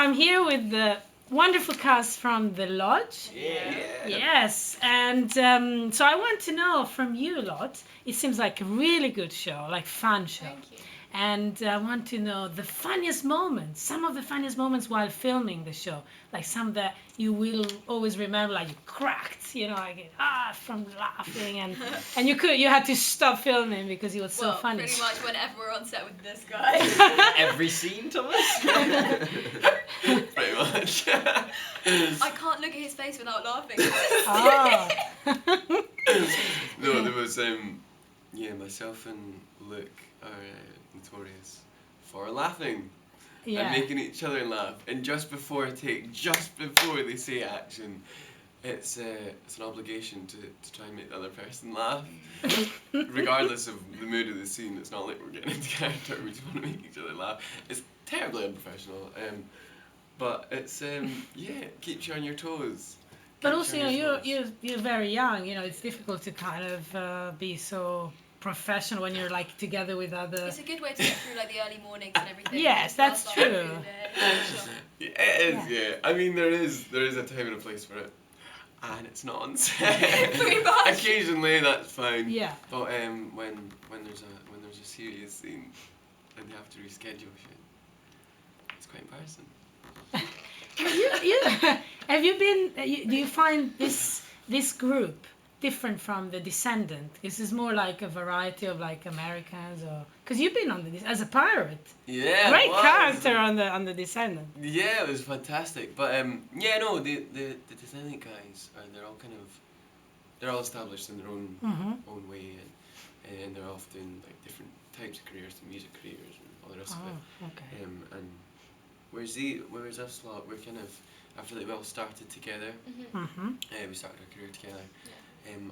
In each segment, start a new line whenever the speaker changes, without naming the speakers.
I'm here with the wonderful cast from The Lodge.
Yeah.
Yes, and so I want to know from you lot. It seems like a really good show, like fun show.
Thank you.
And I want to know the funniest moments, some of the funniest moments while filming the show, like some that you will always remember, like you cracked, like from laughing, and you had to stop filming because it was so funny.
Pretty much whenever we're on set with this guy.
Every scene, Thomas? Pretty much.
I can't look at his face without laughing.
Oh.
No, there was myself and Luke are notorious for laughing and making each other laugh. And just before they say action, it's an obligation to try and make the other person laugh, regardless of the mood of the scene. It's not like we're getting into character. We just want to make each other laugh. It's terribly unprofessional, but it's it keeps you on your toes.
But also, you're very young. It's difficult to kind of be so professional when you're like together with other.
It's a good way to get through like the early mornings and everything.
Yes, that's true.
It is, yeah. I mean, there is a time and a place for it, and it's not on set.
Pretty much.
Occasionally, that's fine.
Yeah.
But when there's a serious scene and you have to reschedule shit, it's quite embarrassing.
Have you been? Do you find this group different from The Descendant? This is more like a variety of like Americans, or because you've been on as a pirate.
Yeah.
Great character on the Descendant.
Yeah, it was fantastic. But the Descendant guys they're all established in their own way, and they're often like different types of careers, the music careers and all the rest of it.
Okay.
And whereas us lot, we're kind of, after that we all started together. We started our career together.
Yeah.
And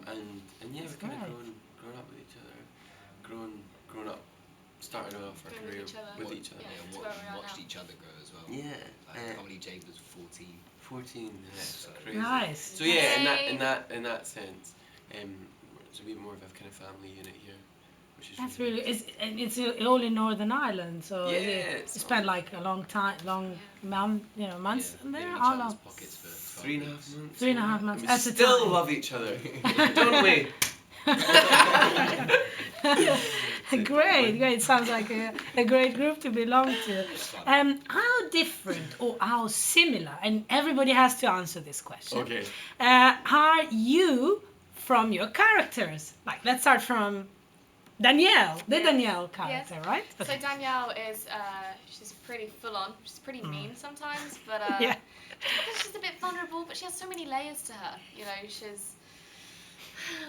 we've kind of grown up with each other, grown up, started off our career with each other.
Yeah,
and watched each other grow as well.
Yeah.
I can't believe Jade was 14.
14. Yeah, it's crazy.
Nice.
So yeah, in that sense, there's a bit more of a kind of family unit here, which is.
That's really. It's all in Northern Ireland, so
Yeah,
you spent like a months there. How long?
3.5 months.
3.5 months.
We
At a
still
time.
love each other, don't we?
Great. Sounds like a great group to belong to. How different or how similar, and everybody has to answer this question.
Okay.
Are you from your characters? Like, let's start from Danielle, the Danielle character, right?
So Danielle is, she's pretty full on. She's pretty mean sometimes, but
Yeah.
she's a bit vulnerable. But she has so many layers to her. She's.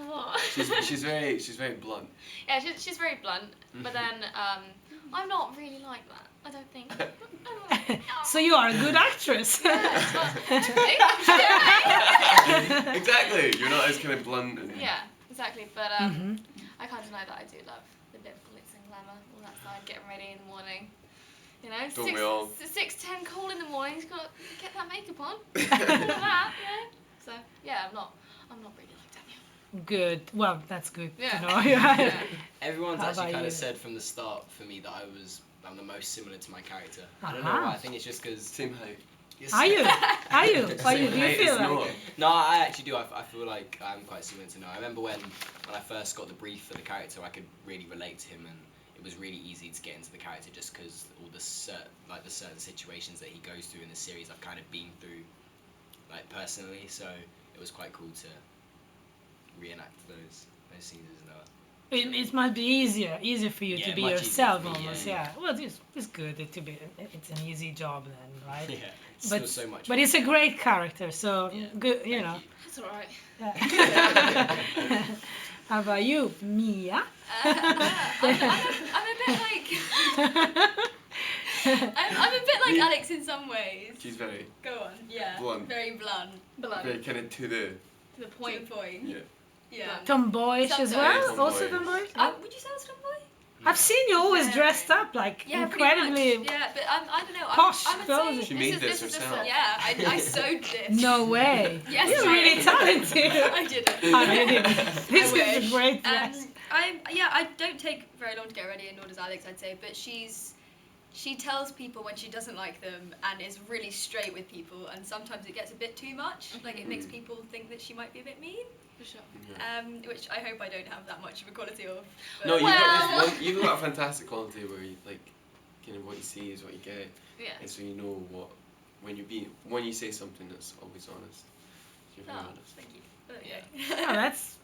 What?
She's very blunt.
Yeah, she's very blunt. But then I'm not really like that. I don't think.
So you are a good actress.
Exactly. You're not as kind of blunt.
Yeah, exactly. But I can't deny that I do love the bit of glitz and glamour, all that side, getting ready in the morning.
Don't we all?
6:10 cold in the morning. You've got to get that makeup on. All that, So yeah, I'm not really like Danielle.
Good. Well, that's good
Yeah.
to know.
Everyone's
How
actually
about
kind
you?
of said from the start for me that I'm the most similar to my character. I don't know
Uh-huh.
why. I think it's just because.
Same height.
Are you? Do you feel
no.
like?
No, I actually do. I feel like I'm quite similar to Noah. I remember when I first got the brief for the character, I could really relate to him, and it was really easy to get into the character just because all the certain situations that he goes through in the series I've kind of been through, like personally. So it was quite cool to reenact those scenes as Noah.
It must be easier for you
Yeah,
to be
much
yourself
easier for me,
almost.
yeah.
Well, it's good to be. It's an easy job then, right?
Yeah, it's
But
still so much.
But it's a great character, so
Yeah,
good.
thank you.
That's all right.
How about you, Mia?
I'm a bit like. I'm a bit like Alex in some ways.
She's very
Go on. Yeah.
blunt.
Very blunt.
Very kind of to the.
To the point.
Yeah.
Yeah.
Tomboyish as
Sometimes.
well.
Tomboyish.
Also tomboyish.
Would you say I was tomboy?
I've seen you always
Yeah.
dressed up like
Yeah,
incredibly.
pretty much. Yeah, but I don't know.
Posh
I would
clothes.
say
She made
is
this herself.
Yeah, I sewed this.
No way.
Yes,
You're
I
really
did.
talented.
I didn't.
I didn't. This is a
wish.
great dress.
I don't take very long to get ready, and nor does Alex, I'd say. But she's
she tells people when she doesn't like them and is really straight with people, and sometimes it gets a bit too much. Like it makes people think that she might be a bit mean.
For sure.
Yeah.
Which I hope I don't have that much of a quality of. But
No,
Well-
you've got a fantastic quality where you like, kind of what you see is what you get,
Yeah.
and so you know what when you say something that's always honest. You're very honest.
Thank you.
Oh,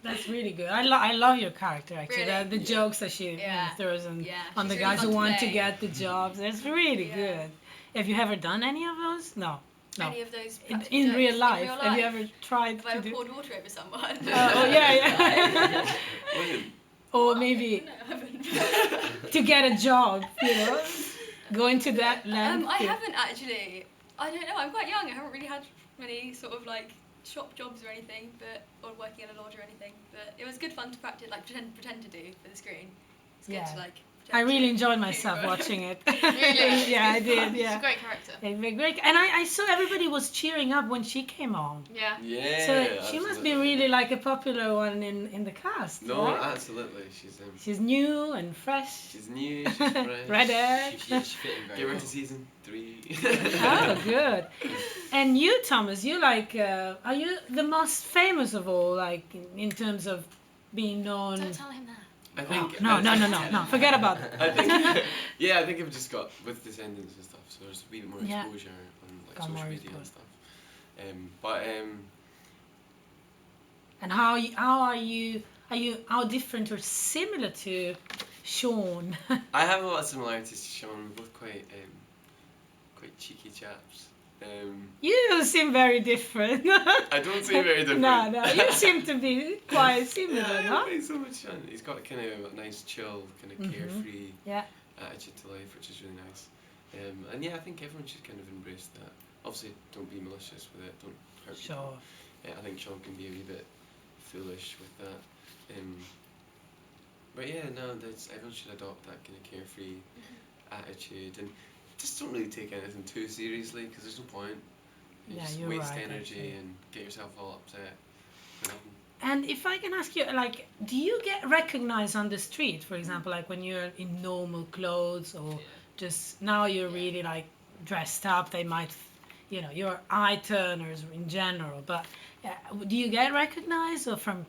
that's really good. I love your character actually.
Really?
The jokes that she
Yeah.
throws on
Yeah,
on the
she's
guys
really
who
fun
want to
today.
get the jobs. It's really
Yeah.
good. Have you ever done any of those? No.
Any of those
In,
practical
in
jokes
real life,
In real
have you
life?
ever tried
Have I
to
ever
do?
poured water over someone?
Oh yeah.
Wait,
Or maybe
No, I haven't.
to get a job, going to that length.
I haven't actually. I don't know. I'm quite young. I haven't really had many sort of like shop jobs or anything, or working in a lodge or anything. But it was good fun to practice, like pretend to do for the screen. It's
Yeah.
good to like.
I
pretend
really
to
enjoyed
do
myself
both.
watching it.
Really?
Yeah, I
It's
did.
fun.
She's a
Yeah.
great character.
It'd be great. And I saw everybody was cheering up when she came on.
Yeah.
yeah.
So she must be
absolutely.
really like a popular one in the cast.
No,
right?
absolutely.
She's new and fresh.
She's new. She's fresh.
Red hair.
She fit in very
Give her
well.
to season 3.
Oh, good. And you, Thomas, you like, are you the most famous of all, like, in terms of being known?
Don't tell him that.
I think.
No, forget about it.
I think. Yeah, I think I've just got with Descendants and stuff. So there's a wee bit more
Yeah.
exposure on like
Got more
social media and
exposure.
stuff.
And how different or similar to Sean?
I have a lot of similarities to Sean. We're both quite cheeky chaps.
You seem very different.
I don't seem very different.
No, you seem to be quite similar,
Yeah,
no?
he's so much fun. He's got kind of a nice, chill, kind of carefree
Yeah.
attitude to life, which is really nice. And yeah, I think everyone should kind of embrace that. Obviously, don't be malicious with it. Don't hurt people.
Sure.
Yeah, I think Sean can be a wee bit foolish with that. But yeah, no, everyone should adopt that kind of carefree attitude and just don't really take anything too seriously because there's no point. You
Yeah,
just
you're
waste
right,
energy
actually.
and get yourself all upset. for nothing.
And if I can ask you, like, do you get recognized on the street, for example, like when you're in normal clothes or just now you're really like dressed up, they might, you're eye turners in general, but do you get recognized or from,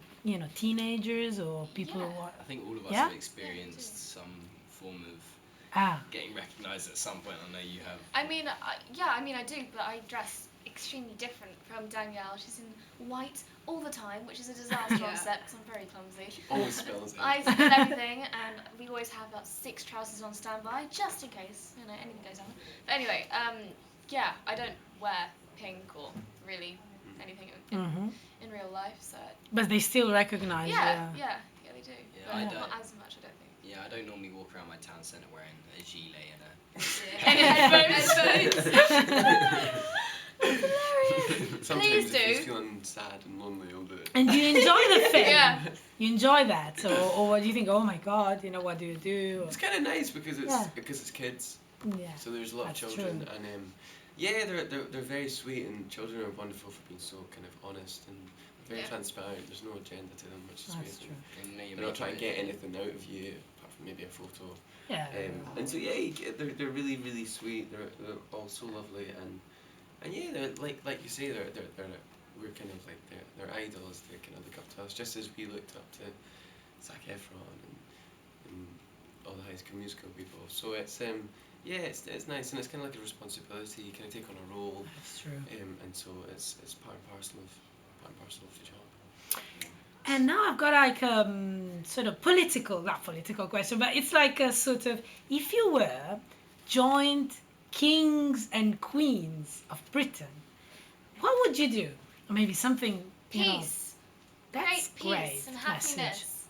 teenagers or people who are,
I think all of us
Yeah?
have experienced some form of getting recognised at some point. I know you have.
I mean, I do, but I dress extremely different from Danielle. She's in white all the time, which is a disaster on
Yeah.
set because I'm very clumsy.
Always spells it.
I spill everything, and we always have about 6 trousers on standby, just in case, anything goes on. But anyway, I don't wear pink or really anything in real life, so...
but they still recognize
Yeah, they do.
Yeah,
but
I
not
don't.
as much, I don't think.
Yeah, I don't normally walk around my town centre wearing a gilet and a.
Any headphones?
Sometimes
Please
if he's
do.
feeling sad and lonely, he'll do it.
And do you enjoy the film?
Yeah.
You enjoy that, or what do you think? Oh my God, what do you do?
It's kind of nice because
Yeah.
it's kids.
Yeah.
So there's a lot
That's
of children,
true.
and they're very sweet, and children are wonderful for being so kind of honest and very
Yeah.
transparent. There's no agenda to them, which is
That's
amazing.
true.
And, you know,
They're not trying to get
it-
anything out of you apart from maybe a photo.
Yeah.
And so they're really really sweet. They're all so lovely, and yeah, they're like you say, we're kind of like they're idols. They kind of look up to us, just as we looked up to Zac Efron and all the High School Musical people. So it's it's nice, and it's kind of like a responsibility. You kind of take on a role,
That's true.
and so it's part and parcel of the job.
And now I've got like sort of not political question, but it's like a sort of, if you were joint kings and queens of Britain, what would you do? Or maybe something,
Peace.
that's
Great peace and
message.
happiness.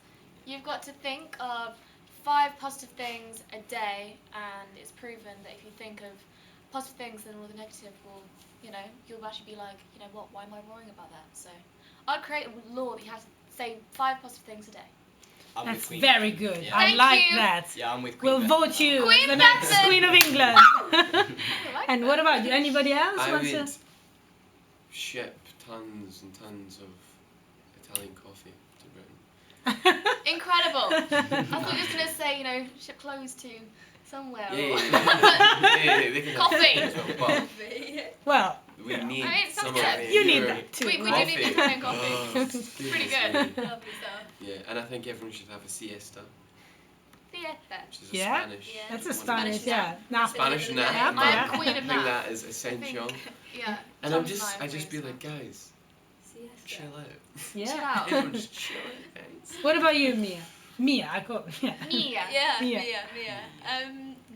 You've got to think of 5 positive things a day, and it's proven that if you think of positive things, then all the negative will, you'll actually be like, what, why am I worrying about that? So I'd create a law that you have to say 5 positive things a day.
I'm with
That's
Queen
very
Bethan.
good.
Yeah.
I
Thank
like
you.
that.
Yeah, I'm with Queen
We'll
Bethan.
vote you
Queen
the next
Bethan.
Queen of England.
I like
And
that.
what about you? Anybody else?
I
wants to-
would ship tons and tons of Italian coffee to Britain.
Incredible. I thought you were going to say, you know, ship clothes to somewhere.
Yeah, they can have
Coffee.
as well, but
Well,
we need
I mean,
some
sometimes
of
you need
your
that too.
We do
right?
need Italian coffee.
Oh,
Pretty
goodness
good.
me.
Lovely stuff.
Yeah, and I think everyone should have a siesta,
Theatre.
which is a
Yeah?
Spanish.
Yeah.
That's a
Spanish
Spanish, yeah. Nap.
Spanish nap.
Yeah,
I
yeah.
am queen
I
of
think
nap.
that is essential.
Yeah.
And
Tom's and
I
are
just be
queens.
like, guys,
Siesta.
chill out.
Chill
Yeah.
out.
Everyone just chill out, guys.
What about you, Mia? Mia, I call Mia.
Mia.
Yeah,
Mia.
Mia.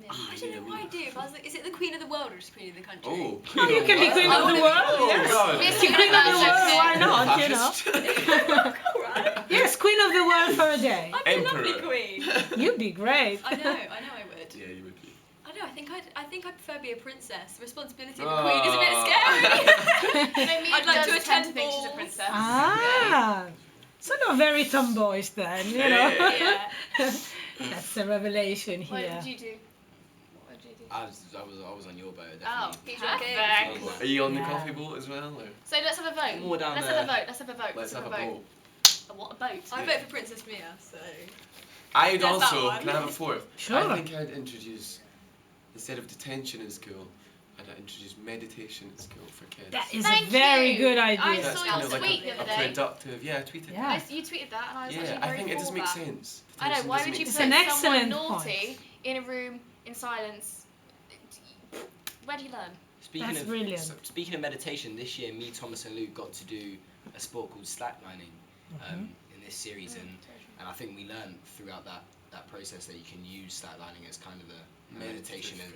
Oh, I don't know what I do. If I was like, is it the queen of the world or just queen of the country?
Oh,
Oh, you can be queen of the world.
Oh,
Yes.
God.
Miss
Queen of the world, why not? You know.
Fascist.
Alright.
Yes, queen of the world for a day.
I'd be a lovely
Emperor.
queen.
You'd be great.
I know I would.
Yeah, you would be.
I know. I think I'd prefer to be a princess. The responsibility of a
Oh.
queen is a bit scary.
No, Mia
I'd like
does
to
tend
attend
to think she's a
balls.
princess.
Ah, so not very tomboyish then, you know.
Yeah.
That's a revelation
What
here.
did you do? What did you do?
I was on your boat,
Oh,
definitely.
perfect.
Are you on the
Yeah.
coffee boat as well? Or?
So let's have a vote.
More down
Let's
there.
have a vote. Let's have a vote.
Let's have a boat.
What a boat.
I vote for Princess Mia. So.
I'd
There's that
also,
one.
can I have a fourth?
Sure.
I think I'd introduce, instead of detention in school, I'd introduce meditation in school for kids.
That is
Thank
a very
you.
good
I
idea.
That's
saw
kind
your
of like
tweet
a,
the
a
other day.
productive, yeah, I tweeted
Yeah.
that.
You tweeted that, and I was
Yeah,
actually
I
very
think it does
for
make
that.
sense.
I know.
Detention
Why
does
would you
make
It's
put
an
sense.
someone
excellent
naughty
point.
in a room in silence? Where do you learn?
Speaking
That's
of
brilliant.
speaking of meditation, this year me, Thomas, and Luke got to do a sport called slacklining in this series, and I think we learned throughout that process that you can use slacklining as kind of a meditation and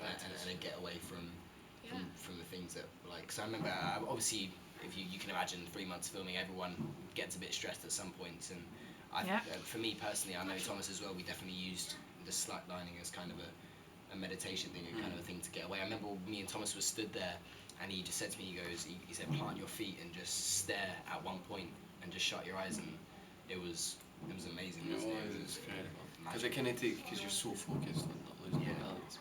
a getaway from the things that like. So I remember obviously if you can imagine 3 months filming, everyone gets a bit stressed at some points, and for me personally, I know Thomas as well. We definitely used the slacklining as kind of a meditation thing, and kind of a thing to get away. I remember me and Thomas were stood there, and he just said to me, he said, plant your feet and just stare at one point and just shut your eyes, and it was amazing.
It
wasn't it?
was incredible. Because it kind of takes, because you're so focused on not losing your balance.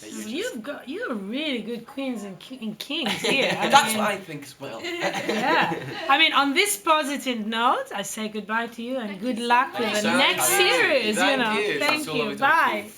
that
So
you're just-
you're really good queens and kings here.
That's what I think as well.
Yeah. I mean, on this positive note, I say goodbye to you and
Thank
good
you so
luck
much.
with
Thanks
the
so
next
much.
series.
Thank
You know.
you. It's
Thank
so
you.
lovely talking to you.
Bye.